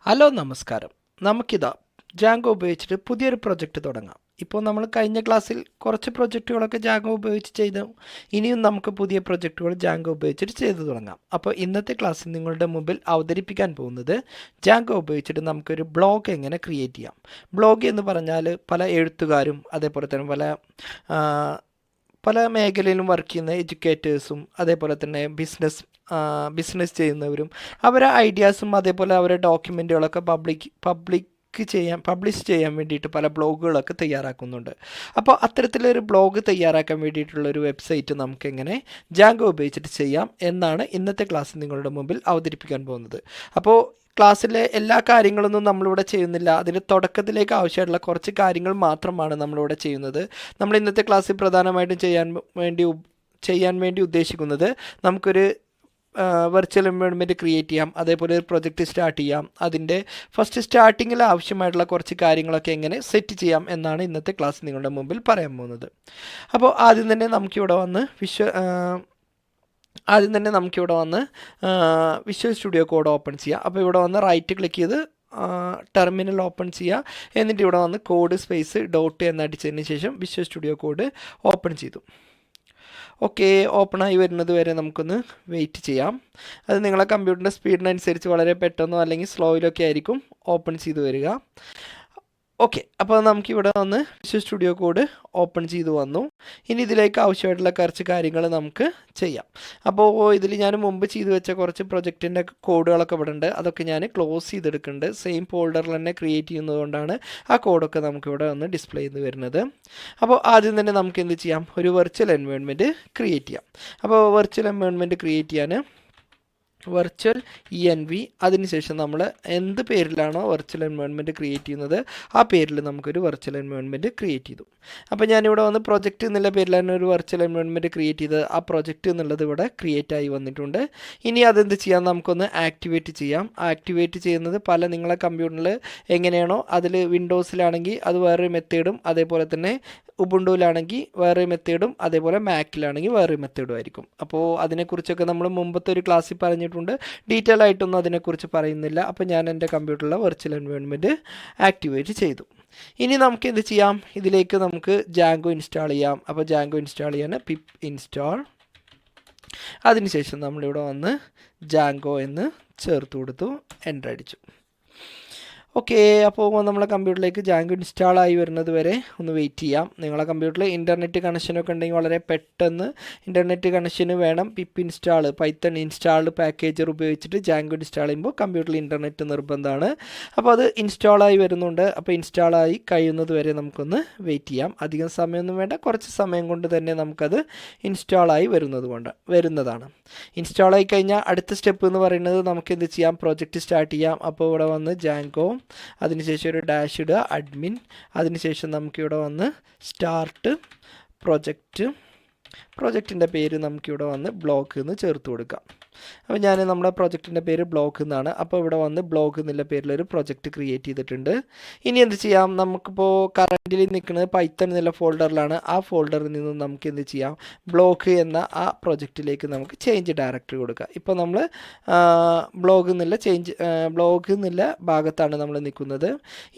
Hello നമസ്കാരം. നമുക്കിതാ ജാങ്കോ ഉപയോഗിച്ചിട്ട് പുതിയൊരു പ്രൊജക്റ്റ് തുടങ്ങാം. ഇപ്പോൾ നമ്മൾ കഴിഞ്ഞ ക്ലാസ്സിൽ കുറച്ച് പ്രൊജക്റ്റുകളൊക്കെ ജാങ്കോ ഉപയോഗിച്ച് ചെയ്തു. ഇനിയും നമുക്ക് പുതിയ പ്രൊജക്റ്റുകൾ ജാങ്കോ ഉപയോഗിച്ചിട്ട് ചെയ്തു തുടങ്ങാം. അപ്പോൾ ഇന്നത്തെ ക്ലാസ്സിൽ നിങ്ങളുടെ മുമ്പിൽ അവതരിപ്പിക്കാൻ പോകുന്നത് ജാങ്കോ ഉപയോഗിച്ചിട്ട് നമുക്കൊരു ബ്ലോഗ് എങ്ങനെ ക്രിയേറ്റ് ചെയ്യാം. ബ്ലോഗ് എന്ന് പറഞ്ഞാൽ പല എഴുത്തുകാരും അതേപോലെ തന്നെ പല മേഖലയിലും വർക്ക് ചെയ്യുന്ന എഡ്യൂക്കേറ്റേഴ്സും അതേപോലെ തന്നെ ബിസിനസ് ചെയ്യുന്നവരും അവരെ ഐഡിയാസും അതേപോലെ അവരുടെ ഡോക്യുമെൻറ്റുകളൊക്കെ പബ്ലിഷ് ചെയ്യാൻ വേണ്ടിയിട്ട് പല ബ്ലോഗുകളൊക്കെ തയ്യാറാക്കുന്നുണ്ട്. അപ്പോൾ അത്തരത്തിലൊരു ബ്ലോഗ് തയ്യാറാക്കാൻ വേണ്ടിയിട്ടുള്ളൊരു വെബ്സൈറ്റ് നമുക്കെങ്ങനെ ജാങ്കോ ഉപയോഗിച്ചിട്ട് ചെയ്യാം എന്നാണ് ഇന്നത്തെ ക്ലാസ് നിങ്ങളുടെ മുമ്പിൽ അവതരിപ്പിക്കാൻ പോകുന്നത്. അപ്പോൾ ക്ലാസ്സിലെ എല്ലാ കാര്യങ്ങളൊന്നും നമ്മളിവിടെ ചെയ്യുന്നില്ല. അതിൻ്റെ തുടക്കത്തിലേക്ക് ആവശ്യമായിട്ടുള്ള കുറച്ച് കാര്യങ്ങൾ മാത്രമാണ് നമ്മളിവിടെ ചെയ്യുന്നത്. നമ്മൾ ഇന്നത്തെ ക്ലാസ്സിൽ പ്രധാനമായിട്ടും ചെയ്യാൻ വേണ്ടി ഉദ്ദേശിക്കുന്നത് നമുക്കൊരു വെർച്വൽ എൻവയോൺമെൻറ്റ് ക്രിയേറ്റ് ചെയ്യാം, അതേപോലെ ഒരു പ്രൊജക്റ്റ് സ്റ്റാർട്ട് ചെയ്യാം. അതിൻ്റെ ഫസ്റ്റ് സ്റ്റാർട്ടിങ്ങിൽ ആവശ്യമായിട്ടുള്ള കുറച്ച് കാര്യങ്ങളൊക്കെ എങ്ങനെ സെറ്റ് ചെയ്യാം എന്നാണ് ഇന്നത്തെ ക്ലാസ് നിങ്ങളുടെ മുമ്പിൽ പറയാൻ പോകുന്നത്. അപ്പോൾ ആദ്യം തന്നെ നമുക്കിവിടെ വന്ന് വിഷ്വൽ സ്റ്റുഡിയോ കോഡ് ഓപ്പൺ ചെയ്യുക. അപ്പോൾ ഇവിടെ വന്ന് റൈറ്റ് ക്ലിക്ക് ചെയ്ത് ടെർമിനൽ ഓപ്പൺ ചെയ്യുക. എന്നിട്ട് ഇവിടെ വന്ന് കോഡ് സ്പേസ് ഡോട്ട് എന്നടിച്ചതിന് ശേഷം വിഷ്വൽ സ്റ്റുഡിയോ കോഡ് ഓപ്പൺ ചെയ്തു. ഓക്കെ, ഓപ്പണായി വരുന്നത് വരെ നമുക്കൊന്ന് വെയിറ്റ് ചെയ്യാം. അത് നിങ്ങളെ കമ്പ്യൂട്ടറിൻ്റെ സ്പീഡിനനുസരിച്ച് വളരെ പെട്ടെന്നോ അല്ലെങ്കിൽ സ്ലോയിലൊക്കെ ആയിരിക്കും ഓപ്പൺ ചെയ്ത് വരിക. ഓക്കെ, അപ്പോൾ നമുക്കിവിടെ വന്ന് വിഷ്വൽ സ്റ്റുഡിയോ കോഡ് ഓപ്പൺ ചെയ്ത് വന്നു. ഇനി ഇതിലേക്ക് ആവശ്യമായിട്ടുള്ള കുറച്ച് കാര്യങ്ങൾ നമുക്ക് ചെയ്യാം. അപ്പോൾ ഇതിൽ ഞാൻ മുമ്പ് ചെയ്തു വെച്ച കുറച്ച് പ്രൊജക്റ്റിൻ്റെ കോഡുകളൊക്കെ ഇവിടെ ഉണ്ട്. അതൊക്കെ ഞാൻ ക്ലോസ് ചെയ്തെടുക്കുന്നുണ്ട്. സെയിം ഫോൾഡറിൽ തന്നെ ക്രിയേറ്റ് ചെയ്യുന്നതുകൊണ്ടാണ് ആ കോഡൊക്കെ നമുക്കിവിടെ വന്ന് ഡിസ്പ്ലേ ചെയ്ത് വരുന്നത്. അപ്പോൾ ആദ്യം തന്നെ നമുക്ക് എന്ത് ചെയ്യാം, ഒരു വെർച്വൽ എൻവയോൺമെൻറ്റ് ക്രിയേറ്റ് ചെയ്യാം. അപ്പോൾ വെർച്വൽ എൻവയോൺമെൻറ്റ് ക്രിയേറ്റ് ചെയ്യാൻ വെർച്വൽ env അതിനുശേഷം നമ്മൾ എന്ത് പേരിലാണോ വെർച്വൽ എൻവയോൺമെൻറ്റ് ക്രിയേറ്റ് ചെയ്യുന്നത് ആ പേരിൽ നമുക്കൊരു വെർച്വൽ എൻവയോൺമെൻറ്റ് ക്രിയേറ്റ് ചെയ്തു. അപ്പോൾ ഞാനിവിടെ വന്ന് പ്രൊജക്റ്റ് എന്നുള്ള പേരിലാണ് ഒരു വെർച്വൽ എൻവയോൺമെൻറ്റ് ക്രിയേറ്റ് ചെയ്തത്. ആ പ്രൊജക്റ്റ് എന്നുള്ളത് ഇവിടെ ക്രിയേറ്റ് ആയി വന്നിട്ടുണ്ട്. ഇനി അതെന്ത് ചെയ്യാം, നമുക്കൊന്ന് ആക്ടിവേറ്റ് ചെയ്യാം. ആക്ടിവേറ്റ് ചെയ്യുന്നത് നിങ്ങളെ കമ്പ്യൂട്ടറിൽ എങ്ങനെയാണോ അതിൽ വിൻഡോസിലാണെങ്കിൽ അത് വേറൊരു മെത്തേഡും, അതേപോലെ തന്നെ ഉബുണ്ടുവിലാണെങ്കിൽ വേറെ മെത്തേഡും, അതേപോലെ മാക്കിലാണെങ്കിൽ വേറെ മെത്തേഡും ആയിരിക്കും. അപ്പോൾ അതിനെക്കുറിച്ചൊക്കെ നമ്മൾ മുമ്പത്തെ ഒരു ക്ലാസ്സിൽ പറഞ്ഞിട്ടുണ്ട്. ഡീറ്റെയിൽ ആയിട്ടൊന്നും അതിനെക്കുറിച്ച് പറയുന്നില്ല. അപ്പോൾ ഞാൻ എൻ്റെ കമ്പ്യൂട്ടറിലെ വെർച്വൽ എൻവയോൺമെൻറ്റ് ആക്ടിവേറ്റ് ചെയ്തു. ഇനി നമുക്ക് എന്ത് ചെയ്യാം, ഇതിലേക്ക് നമുക്ക് ജാങ്കോ ഇൻസ്റ്റാൾ ചെയ്യാം. അപ്പോൾ ജാങ്കോ ഇൻസ്റ്റാൾ ചെയ്യാൻ പിപ്പ് ഇൻസ്റ്റാൾ, അതിനുശേഷം നമ്മളിവിടെ വന്ന് ജാങ്കോ എന്ന് ചേർത്ത് കൊടുത്തു, എൻ്റർ അടിച്ചു. ഓക്കെ, അപ്പോൾ നമ്മളെ കമ്പ്യൂട്ടറിലേക്ക് ജാങ്കോ ഇൻസ്റ്റാൾ ആയി വരുന്നത് വരെ ഒന്ന് വെയിറ്റ് ചെയ്യാം. നിങ്ങളെ കമ്പ്യൂട്ടറിൽ ഇൻ്റർനെറ്റ് കണക്ഷനൊക്കെ ഉണ്ടെങ്കിൽ വളരെ പെട്ടെന്ന് ഇൻ്റർനെറ്റ് കണക്ഷന് വേണം പിപ്പ് ഇൻസ്റ്റാൾ, പൈത്തൺ ഇൻസ്റ്റാൾഡ് പാക്കേജർ ഉപയോഗിച്ചിട്ട് ജാങ്കോ ഇൻസ്റ്റാൾ ചെയ്യുമ്പോൾ കമ്പ്യൂട്ടറിൽ ഇൻ്റർനെറ്റ് നിർബന്ധമാണ്. അപ്പോൾ അത് ഇൻസ്റ്റാളായി വരുന്നുണ്ട്. അപ്പോൾ ഇൻസ്റ്റാളായി കഴിയുന്നത് വരെ നമുക്കൊന്ന് വെയിറ്റ് ചെയ്യാം. അധികം സമയമൊന്നും വേണ്ട, കുറച്ച് സമയം കൊണ്ട് തന്നെ നമുക്കത് ഇൻസ്റ്റാളായി വരുന്നതാണ്. ഇൻസ്റ്റാളായി കഴിഞ്ഞാൽ അടുത്ത സ്റ്റെപ്പ് എന്ന് പറയുന്നത് നമുക്ക് എന്ത് ചെയ്യാം, പ്രോജക്റ്റ് സ്റ്റാർട്ട് ചെയ്യാം. അപ്പോൾ ഇവിടെ വന്ന് ജാങ്കോ, അതിനുശേഷം ഒരു ഡാഷ് ഇടുക, അഡ്മിൻ, അതിനുശേഷം നമുക്കിവിടെ വന്ന് സ്റ്റാർട്ട് പ്രൊജക്റ്റിൻ്റെ പേര് നമുക്കിവിടെ വന്ന് ബ്ലോക്ക് എന്ന് ചേർത്ത് കൊടുക്കാം. അപ്പോൾ ഞാൻ നമ്മുടെ പ്രൊജക്റ്റിൻ്റെ പേര് ബ്ലോക്ക് എന്നാണ്. അപ്പോൾ ഇവിടെ വന്ന് ബ്ലോക്ക് എന്നുള്ള പേരിലൊരു പ്രൊജക്റ്റ് ക്രിയേറ്റ് ചെയ്തിട്ടുണ്ട്. ഇനി എന്ത് ചെയ്യാം, നമുക്കിപ്പോൾ കറൻറ്റിൽ നിൽക്കുന്നത് പൈത്തൺ എന്നുള്ള ഫോൾഡറിലാണ്. ആ ഫോൾഡറിൽ നിന്ന് നമുക്ക് എന്ത് ചെയ്യാം, ബ്ലോക്ക് എന്ന ആ പ്രൊജക്റ്റിലേക്ക് നമുക്ക് ചേഞ്ച് ഡയറക്ടറി കൊടുക്കുക. ഇപ്പോൾ നമ്മൾ ബ്ലോഗ് എന്നുള്ള ഭാഗത്താണ് നമ്മൾ നിൽക്കുന്നത്.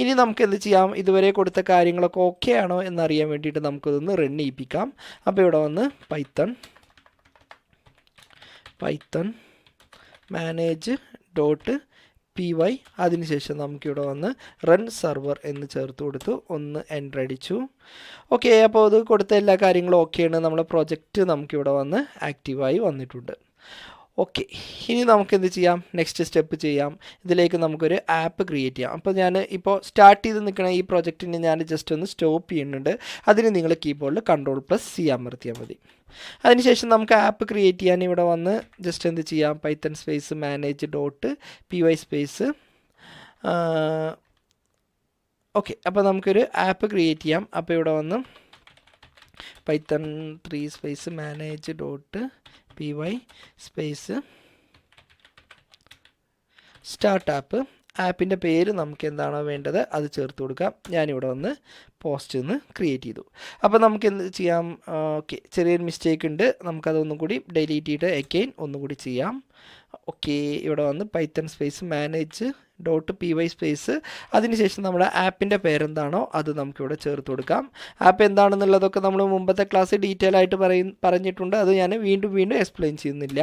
ഇനി നമുക്ക് എന്ത് ചെയ്യാം, ഇതുവരെ കൊടുത്ത കാര്യങ്ങളൊക്കെ ഓക്കെ ആണോ എന്നറിയാൻ വേണ്ടിയിട്ട് നമുക്കതൊന്ന് റൺ ചെയ്യിപ്പിക്കാം. അപ്പോൾ ഇവിടെ വന്ന് പൈത്തൺ മാനേജ് .py, അതിനുശേഷം നമുക്കിവിടെ വന്ന് റൺ സെർവർ എന്ന് ചേർത്ത് കൊടുത്തു, ഒന്ന് എൻ്റർ അടിച്ചു. ഓക്കെ, അപ്പോൾ അത് കൊടുത്ത എല്ലാ കാര്യങ്ങളും ഓക്കെയാണ്. നമ്മളെ പ്രൊജക്റ്റ് നമുക്കിവിടെ വന്ന് ആക്റ്റീവായി വന്നിട്ടുണ്ട്. ഓക്കെ, ഇനി നമുക്ക് എന്ത് ചെയ്യാം, നെക്സ്റ്റ് സ്റ്റെപ്പ് ചെയ്യാം. ഇതിലേക്ക് നമുക്കൊരു ആപ്പ് ക്രിയേറ്റ് ചെയ്യാം. അപ്പോൾ ഞാൻ ഇപ്പോൾ സ്റ്റാർട്ട് ചെയ്ത് നിൽക്കുന്ന ഈ പ്രൊജക്റ്റിന് ഞാൻ ജസ്റ്റ് ഒന്ന് സ്റ്റോപ്പ് ചെയ്യുന്നുണ്ട്. അതിന് നിങ്ങൾ കീബോർഡിൽ Ctrl+C അമർത്തിയാൽ മതി. അതിനുശേഷം നമുക്ക് ആപ്പ് ക്രിയേറ്റ് ചെയ്യാൻ ഇവിടെ വന്ന് ജസ്റ്റ് എന്ത് ചെയ്യാം, python space manage .py space. Okay, അപ്പോൾ നമുക്കൊരു ആപ്പ് ക്രിയേറ്റ് ചെയ്യാം. അപ്പോൾ ഇവിടെ വന്ന് python 3 space manage .py space start ആപ്പിൻ്റെ പേര് നമുക്ക് എന്താണോ വേണ്ടത് അത് ചേർത്ത് കൊടുക്കാം. ഞാനിവിടെ വന്ന് പോസ്റ്റ് എന്ന് ക്രിയേറ്റ് ചെയ്തു. അപ്പോൾ നമുക്ക് എന്ത് ചെയ്യാം, ഓക്കെ, ചെറിയൊരു മിസ്റ്റേക്ക് ഉണ്ട്, നമുക്കതൊന്നും കൂടി ഡിലീറ്റ് ചെയ്തിട്ട് അഗെയിൻ ഒന്നുകൂടി ചെയ്യാം. ഓക്കെ, ഇവിടെ വന്ന് Python space manage .py space അതിനുശേഷം നമ്മുടെ ആപ്പിൻ്റെ പേരെന്താണോ അത് നമുക്കിവിടെ ചേർത്ത് കൊടുക്കാം. ആപ്പ് എന്താണെന്നുള്ളതൊക്കെ നമ്മൾ മുമ്പത്തെ ക്ലാസ് ഡീറ്റെയിൽ ആയിട്ട് പറഞ്ഞിട്ടുണ്ട്. അത് ഞാൻ വീണ്ടും എക്സ്പ്ലെയിൻ ചെയ്യുന്നില്ല.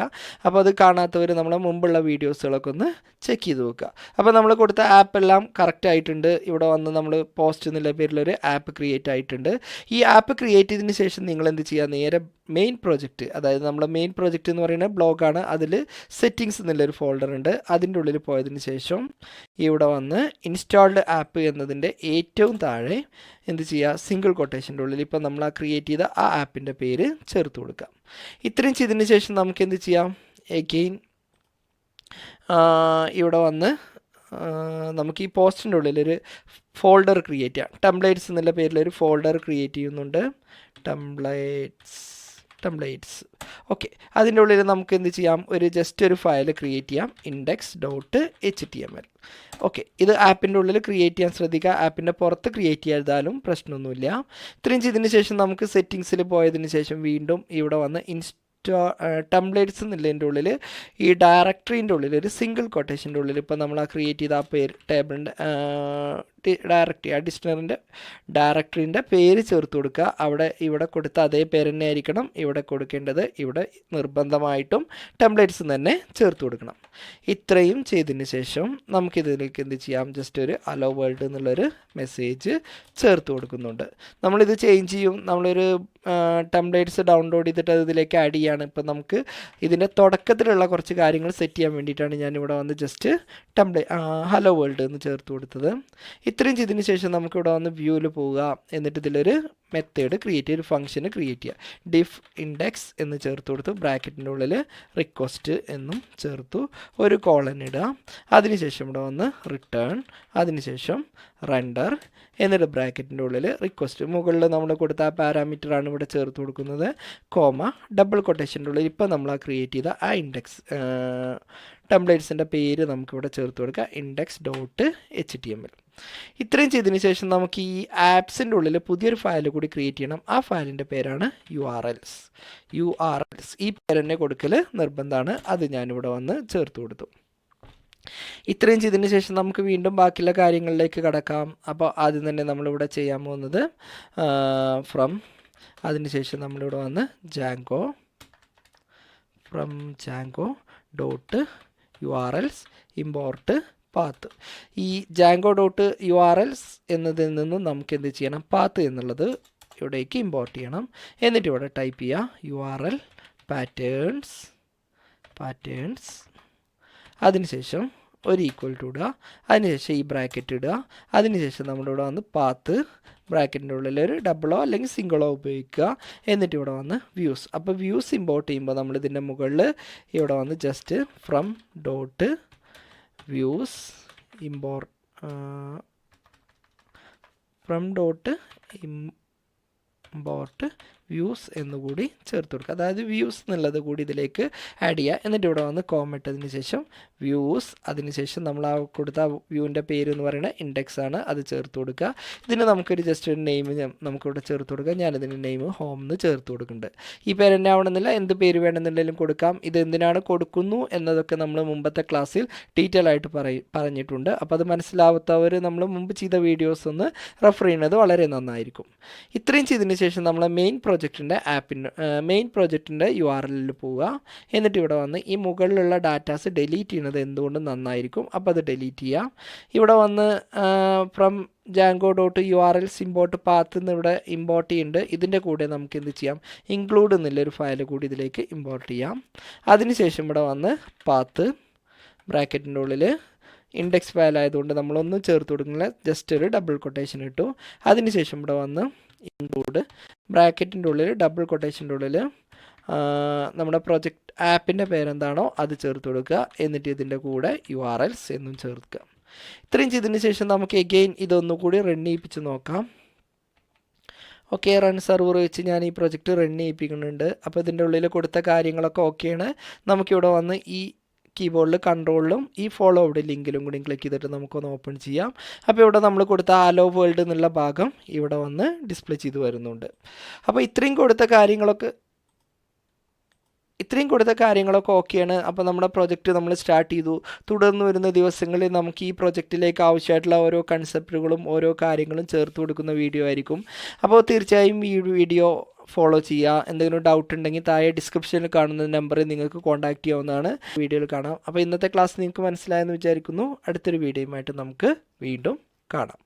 അപ്പോൾ അത് കാണാത്തവർ നമ്മളെ മുമ്പുള്ള വീഡിയോസുകളൊക്കെ ഒന്ന് ചെക്ക് ചെയ്ത് നോക്കുക. അപ്പോൾ നമ്മൾ കൊടുത്ത ആപ്പ് എല്ലാം കറക്റ്റ് ആയിട്ടുണ്ട്. ഇവിടെ വന്ന് നമ്മൾ പോസ്റ്റ് എന്നുള്ള പേരിലൊരു ആപ്പ് ക്രിയേറ്റ് ആയിട്ടുണ്ട്. ഈ ആപ്പ് ക്രിയേറ്റ് ചെയ്തതിന് ശേഷം നിങ്ങൾ എന്ത് ചെയ്യുക, നേരെ മെയിൻ പ്രോജക്റ്റ്, അതായത് നമ്മുടെ മെയിൻ പ്രോജക്റ്റ് എന്ന് പറയുന്നത് ബ്ലോഗാണ്. അതിൽ സെറ്റിങ്സ് എന്നുള്ളൊരു ഫോൾഡർ ഉണ്ട്. അതിൻ്റെ ഉള്ളിൽ പോയതിന് ശേഷം ഇവിടെ വന്ന് ഇൻസ്റ്റാൾഡ് ആപ്പ് എന്നതിൻ്റെ ഏറ്റവും താഴെ എന്ത് ചെയ്യുക, സിംഗിൾ കൊട്ടേഷൻ്റെ ഉള്ളിൽ ഇപ്പോൾ നമ്മൾ ആ ക്രിയേറ്റ് ചെയ്ത ആ ആപ്പിൻ്റെ പേര് ചേർത്ത് കൊടുക്കാം. ഇത്രയും ചെയ്തതിന് ശേഷം നമുക്ക് എന്ത് ചെയ്യാം, എഗെയിൻ ഇവിടെ വന്ന് നമുക്ക് ഈ പോസ്റ്റിൻ്റെ ഉള്ളിലൊരു ഫോൾഡർ ക്രിയേറ്റ് ചെയ്യാം. ടെംപ്ലേറ്റ്സ് എന്നുള്ള പേരിലൊരു ഫോൾഡർ ക്രിയേറ്റ് ചെയ്യുന്നുണ്ട്. Templates okay. അതിൻ്റെ ഉള്ളിൽ നമുക്ക് എന്ത് ചെയ്യാം, ജസ്റ്റ് ഒരു ഫയൽ ക്രിയേറ്റ് ചെയ്യാം, index.html. ഓക്കെ, ഇത് ആപ്പിൻ്റെ ഉള്ളിൽ ക്രിയേറ്റ് ചെയ്യാൻ ശ്രദ്ധിക്കുക. ആപ്പിൻ്റെ പുറത്ത് ക്രിയേറ്റ് ചെയ്താലും പ്രശ്നമൊന്നുമില്ല. ഇത്രയും ചെയ്തതിന് ശേഷം നമുക്ക് സെറ്റിങ്സിൽ പോയതിന് ശേഷം വീണ്ടും ഇവിടെ വന്ന് ടെംപ്ലേറ്റ്സ് എന്നുള്ളതിൻ്റെ ഉള്ളിൽ ഈ ഡയറക്ടറീൻ്റെ ഉള്ളിൽ ഒരു സിംഗിൾ കൊട്ടേഷൻ്റെ ഉള്ളിൽ ഇപ്പോൾ നമ്മൾ ആ ക്രിയേറ്റ് ചെയ്ത ആ പേര് ടേബിളിൻ്റെ ഡയറക്ടറി, ആ ഡിക്ഷണറിൻ്റെ ഡയറക്ടറിൻ്റെ പേര് ചേർത്ത് കൊടുക്കുക. ഇവിടെ കൊടുത്ത അതേ പേര് തന്നെ ആയിരിക്കണം ഇവിടെ കൊടുക്കേണ്ടത്. ഇവിടെ നിർബന്ധമായിട്ടും ടെംപ്ലേറ്റ്സ് തന്നെ ചേർത്ത് കൊടുക്കണം. ഇത്രയും ചെയ്തതിന് ശേഷം നമുക്കിതിലേക്ക് എന്ത് ചെയ്യാം, ജസ്റ്റ് ഒരു അലോ വേൾഡ് എന്നുള്ളൊരു മെസ്സേജ് ചേർത്ത് കൊടുക്കുന്നുണ്ട്. നമ്മളിത് ചേഞ്ച് ചെയ്യും. നമ്മളൊരു ടെംപ്ലേറ്റ്സ് ഡൗൺലോഡ് ചെയ്തിട്ട് ഇതിലേക്ക് ആഡ് ചെയ്യാണ്. ഇപ്പം നമുക്ക് ഇതിൻ്റെ തുടക്കത്തിലുള്ള കുറച്ച് കാര്യങ്ങൾ സെറ്റ് ചെയ്യാൻ വേണ്ടിയിട്ടാണ് ഞാനിവിടെ വന്ന് ജസ്റ്റ് ഹലോ വേൾഡ് എന്ന് ചേർത്ത് കൊടുത്തത്. ഇത്രയും ചെയ്തതിന് ശേഷം നമുക്കിവിടെ വന്ന് വ്യൂവിൽ പോവുക. എന്നിട്ട് ഇതിലൊരു മെത്തേഡ് ക്രിയേറ്റ് ചെയ്യുക, ഒരു ഫംഗ്ഷന് ക്രിയേറ്റ് ചെയ്യുക. ഡിഫ് ഇൻഡെക്സ് എന്ന് ചേർത്ത് കൊടുത്തു. ബ്രാക്കറ്റിൻ്റെ ഉള്ളിൽ റിക്വസ്റ്റ് എന്നും ചേർത്തു. ഒരു കോളൻ ഇടുക. അതിനുശേഷം ഇവിടെ വന്ന് റിട്ടേൺ, അതിനുശേഷം റെൻഡർ, എന്നിട്ട് ബ്രാക്കറ്റിൻ്റെ ഉള്ളിൽ റിക്വസ്റ്റ്, മുകളിൽ നമ്മൾ കൊടുത്ത ആ പാരാമീറ്ററാണ് ഇവിടെ ചേർത്ത് കൊടുക്കുന്നത്, കോമ, ഡബിൾ കൊട്ടേഷൻ്റെ ഉള്ളിൽ ഇപ്പോൾ നമ്മൾ ആ ക്രിയേറ്റ് ചെയ്ത ആ ഇൻഡെക്സ് ടെംപ്ലേറ്റ്സിൻ്റെ പേര് നമുക്കിവിടെ ചേർത്ത് കൊടുക്കുക, index.html. ഇത്രയും ചെയ്തതിന് ശേഷം നമുക്ക് ഈ ആപ്സിൻ്റെ ഉള്ളിൽ പുതിയൊരു ഫയൽ കൂടി ക്രിയേറ്റ് ചെയ്യണം. ആ ഫയലിൻ്റെ പേരാണ് URLs. ഈ പേര് തന്നെ കൊടുക്കൽ നിർബന്ധമാണ്. അത് ഞാനിവിടെ വന്ന് ചേർത്ത് കൊടുത്തു. ഇത്രയും ചെയ്തതിന് ശേഷം നമുക്ക് വീണ്ടും ബാക്കിയുള്ള കാര്യങ്ങളിലേക്ക് കടക്കാം. അപ്പോൾ ആദ്യം തന്നെ നമ്മളിവിടെ ചെയ്യാൻ പോകുന്നത് അതിനുശേഷം നമ്മളിവിടെ വന്ന് Django.URLs ഇമ്പോർട്ട് പാത്ത്. ഈ Django.URLs എന്നതിൽ നിന്നും നമുക്ക് എന്ത് ചെയ്യണം, പാത്ത് എന്നുള്ളത് ഇവിടേക്ക് ഇമ്പോർട്ട് ചെയ്യണം. എന്നിട്ട് ഇവിടെ ടൈപ്പ് ചെയ്യുക URL പാറ്റേൺസ്, അതിനുശേഷം ഒരു ഈക്വൽ ടു ഇടുക. അതിനുശേഷം ഈ ബ്രാക്കറ്റ് ഇടുക. അതിനുശേഷം നമ്മളിവിടെ വന്ന് പാത്ത് ബ്രാക്കറ്റിൻ്റെ ഉള്ളിൽ ഒരു ഡബിളോ അല്ലെങ്കിൽ സിംഗിളോ ഉപയോഗിക്കുക. എന്നിട്ട് ഇവിടെ വന്ന് വ്യൂസ്. അപ്പോൾ വ്യൂസ് ഇമ്പോർട്ട് ചെയ്യുമ്പോൾ നമ്മളിതിൻ്റെ മുകളിൽ ഇവിടെ വന്ന് ജസ്റ്റ് വ്യൂസ് ഇമ്പോർട്ട് വ്യൂസ് എന്നുകൂടി ചേർത്ത് കൊടുക്കുക. അതായത് വ്യൂസ് എന്നുള്ളത് കൂടി ഇതിലേക്ക് ആഡ് ചെയ്യുക. എന്നിട്ട് ഇവിടെ വന്ന് കോമ ശേഷം വ്യൂസ്, അതിനുശേഷം നമ്മൾ ആ കൊടുത്ത വ്യൂവിൻ്റെ പേര് എന്ന് പറയുന്നത് ഇൻഡെക്സ് ആണ്, അത് ചേർത്ത് കൊടുക്കുക. ഇതിന് നമുക്കൊരു ജസ്റ്റ് ഒരു നെയിം നമുക്കിവിടെ ചേർത്ത് കൊടുക്കുക. ഞാനിതിന് നെയിം ഹോം എന്ന് ചേർത്ത് കൊടുക്കുന്നുണ്ട്. ഈ പേര് തന്നെ ആവണമെന്നില്ല, എന്ത് പേര് വേണമെന്നുണ്ടെങ്കിലും കൊടുക്കാം. ഇത് എന്തിനാണ് കൊടുക്കുന്നു എന്നതൊക്കെ നമ്മൾ മുമ്പത്തെ ക്ലാസ്സിൽ ഡീറ്റെയിൽ ആയിട്ട് പറഞ്ഞിട്ടുണ്ട്. അപ്പോൾ അത് മനസ്സിലാവാത്തവർ നമ്മൾ മുമ്പ് ചെയ്ത വീഡിയോസ് ഒന്ന് റെഫർ ചെയ്യുന്നത് വളരെ നന്നായിരിക്കും. ഇത്രയും ചെയ്തതിന് ശേഷം നമ്മൾ മെയിൻ പ്രോജക്റ്റിൻ്റെ URL പോവുക. എന്നിട്ട് ഇവിടെ വന്ന് ഈ മുകളിലുള്ള ഡാറ്റാസ് ഡിലീറ്റ് ചെയ്യുന്നത് എന്തുകൊണ്ടും നന്നായിരിക്കും. അപ്പോൾ അത് ഡിലീറ്റ് ചെയ്യാം. ഇവിടെ വന്ന് ഫ്രം Django.URLs ഇമ്പോർട്ട് പാത്ത് എന്ന് ഇവിടെ ഇമ്പോർട്ട് ചെയ്യുന്നുണ്ട്. ഇതിൻ്റെ കൂടെ നമുക്ക് എന്ത് ചെയ്യാം, ഇൻക്ലൂഡ് എന്നുള്ളൊരു ഫയൽ കൂടി ഇതിലേക്ക് ഇമ്പോർട്ട് ചെയ്യാം. അതിനുശേഷം ഇവിടെ വന്ന് പാത്ത് ബ്രാക്കറ്റിൻ്റെ ഉള്ളിൽ ഇൻഡെക്സ് ഫയൽ ആയതുകൊണ്ട് നമ്മളൊന്നും ചേർത്ത് കൊടുക്കുന്നില്ല, ജസ്റ്റ് ഒരു ഡബിൾ കൊട്ടേഷൻ ഇട്ടു. അതിനുശേഷം ഇവിടെ വന്ന് ഇൻക്ലൂഡ് ബ്രാക്കറ്റിൻ്റെ ഉള്ളിൽ ഡബിൾ കൊട്ടേഷൻ്റെ ഉള്ളിൽ നമ്മുടെ പ്രൊജക്റ്റ് ആപ്പിൻ്റെ പേരെന്താണോ അത് ചേർത്ത് കൊടുക്കുക. എന്നിട്ട് ഇതിൻ്റെ കൂടെ URLs എന്നും ചേർക്കുക. ഇത്രയും ചെയ്തതിന് ശേഷം നമുക്ക് എഗെയിൻ ഇതൊന്നുകൂടി റൺ ചെയ്യിപ്പിച്ച് നോക്കാം. ഓക്കെ, റൺ സെർവർ വെച്ച് ഞാൻ ഈ പ്രൊജക്റ്റ് റൺ ചെയ്യിപ്പിക്കുന്നുണ്ട്. അപ്പോൾ ഇതിൻ്റെ ഉള്ളിൽ കൊടുത്ത കാര്യങ്ങളൊക്കെ ഓക്കെയാണ്. നമുക്കിവിടെ വന്ന് ഈ കീബോർഡിൽ കൺട്രോളിലും ഈ ഫോളോ ഇവിടെ ലിങ്കിലും കൂടി ക്ലിക്ക് ചെയ്തിട്ട് നമുക്കൊന്ന് ഓപ്പൺ ചെയ്യാം. അപ്പോൾ ഇവിടെ നമ്മൾ കൊടുത്ത ആലോ വേൾഡ് എന്നുള്ള ഭാഗം ഇവിടെ വന്ന് ഡിസ്പ്ലേ ചെയ്ത് വരുന്നുണ്ട്. അപ്പോൾ ഇത്രയും കൊടുത്ത ഇത്രയും കൊടുത്ത കാര്യങ്ങളൊക്കെ ഓക്കെയാണ്. അപ്പോൾ നമ്മുടെ പ്രൊജക്റ്റ് നമ്മൾ സ്റ്റാർട്ട് ചെയ്തു. തുടർന്ന് വരുന്ന ദിവസങ്ങളിൽ നമുക്ക് ഈ പ്രൊജക്റ്റിലേക്ക് ആവശ്യമായിട്ടുള്ള ഓരോ കൺസെപ്റ്റുകളും ഓരോ കാര്യങ്ങളും ചേർത്ത് കൊടുക്കുന്ന വീഡിയോ ആയിരിക്കും. അപ്പോൾ തീർച്ചയായും ഈ വീഡിയോ ഫോളോ ചെയ്യുക. എന്തെങ്കിലും ഡൗട്ട് ഉണ്ടെങ്കിൽ താഴെ ഡിസ്ക്രിപ്ഷനിൽ കാണുന്ന നമ്പറിൽ നിങ്ങൾക്ക് കോൺടാക്റ്റ് ചെയ്യാവുന്നതാണ്. വീഡിയോയിൽ കാണാം. അപ്പോൾ ഇന്നത്തെ ക്ലാസ് നിങ്ങൾക്ക് മനസ്സിലായെന്ന് വിചാരിക്കുന്നു. അടുത്തൊരു വീഡിയോയുമായിട്ട് നമുക്ക് വീണ്ടും കാണാം.